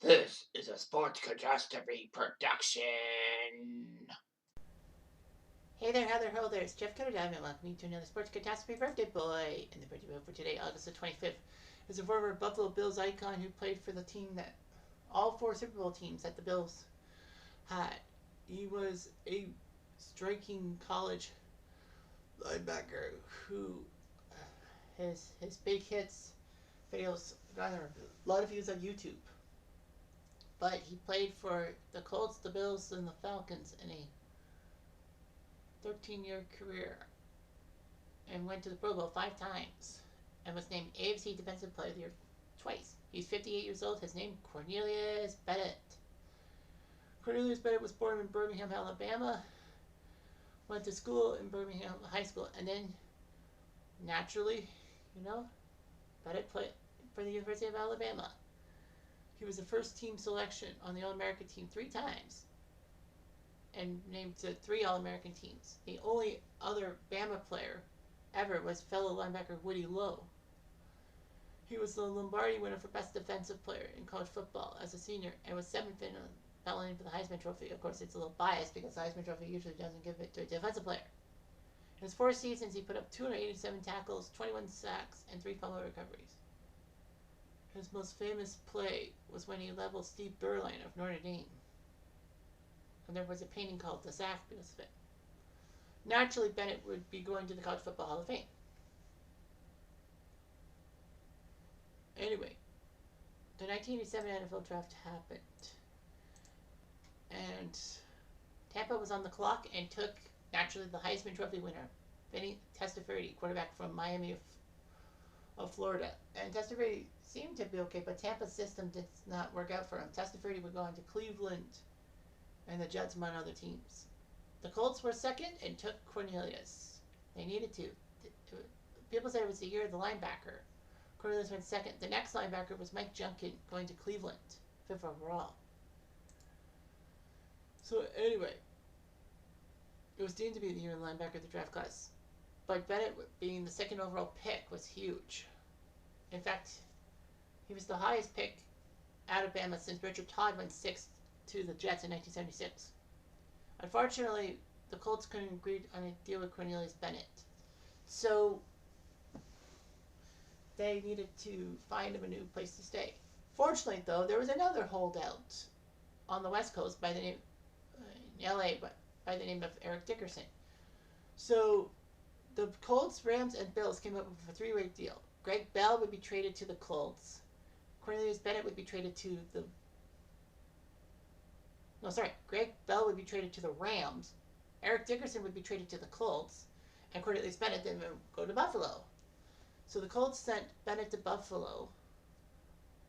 This is a sports catastrophe production. Hey there, Heather Ho there. It's Jeff Cutter Diamond. Welcome to another Sports Catastrophe Birthday Boy. And the birthday boy for today, August the 25th, is a former Buffalo Bills icon who played for the team that all four Super Bowl teams that the Bills had. He was a striking college linebacker who his big hits videos garner a lot of views on YouTube. But he played for the Colts, the Bills, and the Falcons in a 13-year career and went to the Pro Bowl 5 times and was named AFC Defensive Player of the Year twice. He's 58 years old. His name Cornelius Bennett. Cornelius Bennett was born in Birmingham, Alabama. Went to school in Birmingham High School, and then naturally, Bennett played for the University of Alabama. He was the first team selection on the All-American team 3 times and named to 3 All-American teams. The only other Bama player ever was fellow linebacker Woody Lowe. He was the Lombardi winner for Best Defensive Player in college football as a senior and was 7th in balloting for the Heisman Trophy. Of course, it's a little biased because the Heisman Trophy usually doesn't give it to a defensive player. In his 4 seasons, he put up 287 tackles, 21 sacks, and 3 fumble recoveries. His most famous play was when he leveled Steve Berline of Notre Dame. And there was a painting called The Sack because of it. Naturally, Bennett would be going to the College Football Hall of Fame. Anyway, the 1987 NFL draft happened. And Tampa was on the clock and took, naturally, the Heisman Trophy winner, Vinny Testaverde, quarterback from Miami of Florida. And Testaverde seemed to be okay, but Tampa's system did not work out for him. Testaverde would go on to Cleveland and the Jets among other teams. The Colts were second and took Cornelius. They needed to. People said it was the year of the linebacker. Cornelius went second. The next linebacker was Mike Junkin, going to Cleveland, 5th overall. So anyway, it was deemed to be the year of the linebacker of the draft class. But Bennett being the 2nd overall pick was huge. In fact, he was the highest pick out of Bama since Richard Todd went 6th to the Jets in 1976. Unfortunately, the Colts couldn't agree on a deal with Cornelius Bennett. So they needed to find him a new place to stay. Fortunately, though, there was another holdout on the West Coast by the name in LA by the name of Eric Dickerson. So the Colts, Rams, and Bills came up with a 3-way deal. Greg Bell would be traded to the Colts. Cornelius Bennett would be traded to the Greg Bell would be traded to the Rams. Eric Dickerson would be traded to the Colts, and Cornelius Bennett then would go to Buffalo. So the Colts sent Bennett to Buffalo.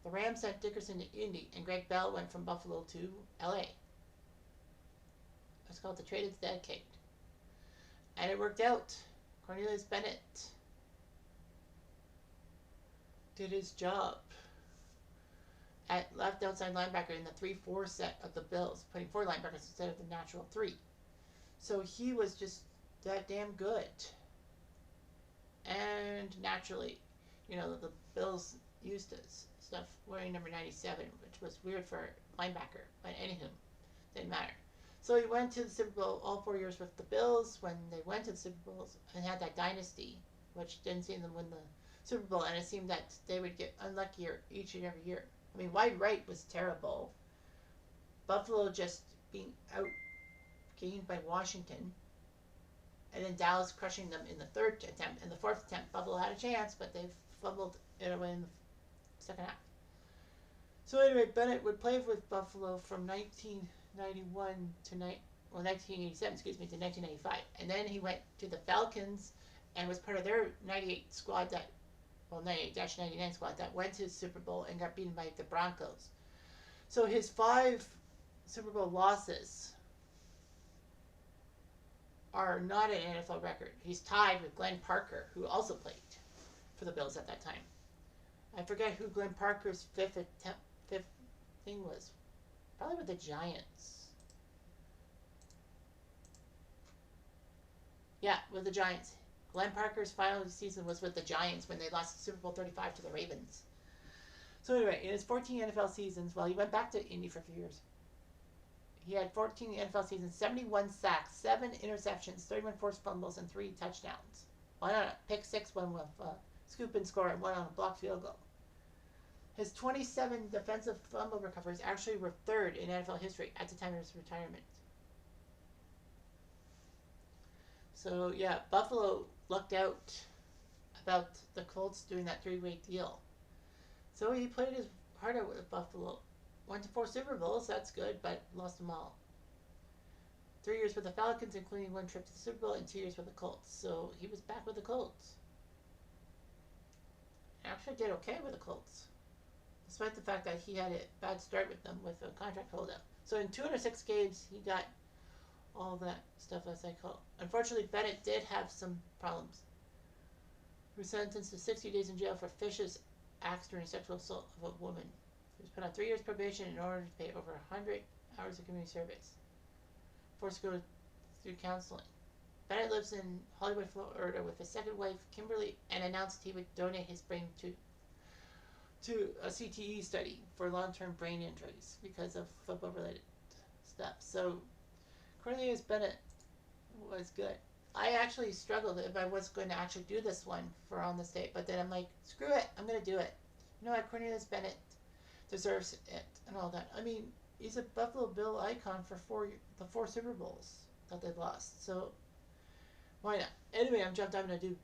The Rams sent Dickerson to Indy, and Greg Bell went from Buffalo to LA. It's called the trade of the decade. And it worked out. Cornelius Bennett did his job at left outside linebacker in the 3-4 set of the Bills, putting 4 linebackers instead of the natural 3. So he was just that damn good. And naturally, the Bills used his stuff wearing number 97, which was weird for a linebacker. But anywho, didn't matter. So he went to the Super Bowl all 4 years with the Bills when they went to the Super Bowls and had that dynasty, which didn't see them win the Super Bowl. And it seemed that they would get unluckier each and every year. I mean, Wide Right was terrible. Buffalo just being outgained by Washington. And then Dallas crushing them in the 3rd attempt. In the 4th attempt, Buffalo had a chance, but they fumbled it away in the second half. So anyway, Bennett would play with Buffalo from 1991 to 1987, to 1995. And then he went to the Falcons and was part of their 98 squad 98-99 squad that went to the Super Bowl and got beaten by the Broncos. So his 5 Super Bowl losses are not an NFL record. He's tied with Glenn Parker, who also played for the Bills at that time. I forget who Glenn Parker's 5th thing was. Probably with the Giants. Yeah, with the Giants. Glenn Parker's final season was with the Giants when they lost Super Bowl 35 to the Ravens. So anyway, in his 14 NFL seasons, well, he went back to Indy for a few years. He had 14 NFL seasons, 71 sacks, 7 interceptions, 31 forced fumbles, and 3 touchdowns. One on a pick six, one with a scoop and score, and one on a blocked field goal. His 27 defensive fumble recoveries actually were third in NFL history at the time of his retirement. So yeah, Buffalo lucked out about the Colts doing that 3-way deal. So he played his heart out with Buffalo. Went to 4 Super Bowls, that's good, but lost them all. 3 years with the Falcons, including 1 trip to the Super Bowl, and 2 years with the Colts. So he was back with the Colts. Actually did okay with the Colts, despite the fact that he had a bad start with them with a contract holdout. So in 206 games, he got all that stuff, as I call it. Unfortunately, Bennett did have some problems. He was sentenced to 60 days in jail for vicious acts during sexual assault of a woman. He was put on 3 years probation in order to pay over 100 hours of community service. Forced to go through counseling. Bennett lives in Hollywood, Florida with his second wife, Kimberly, and announced he would donate his brain to a CTE study for long-term brain injuries because of football-related stuff. So Cornelius Bennett was good. I actually struggled if I was going to actually do this one for On This Day, but then I'm like, screw it, I'm going to do it. You know what, Cornelius Bennett deserves it and all that. I mean, he's a Buffalo Bill icon for the 4 Super Bowls that they lost. So why not? Anyway, I'm Jeff Diamond. I do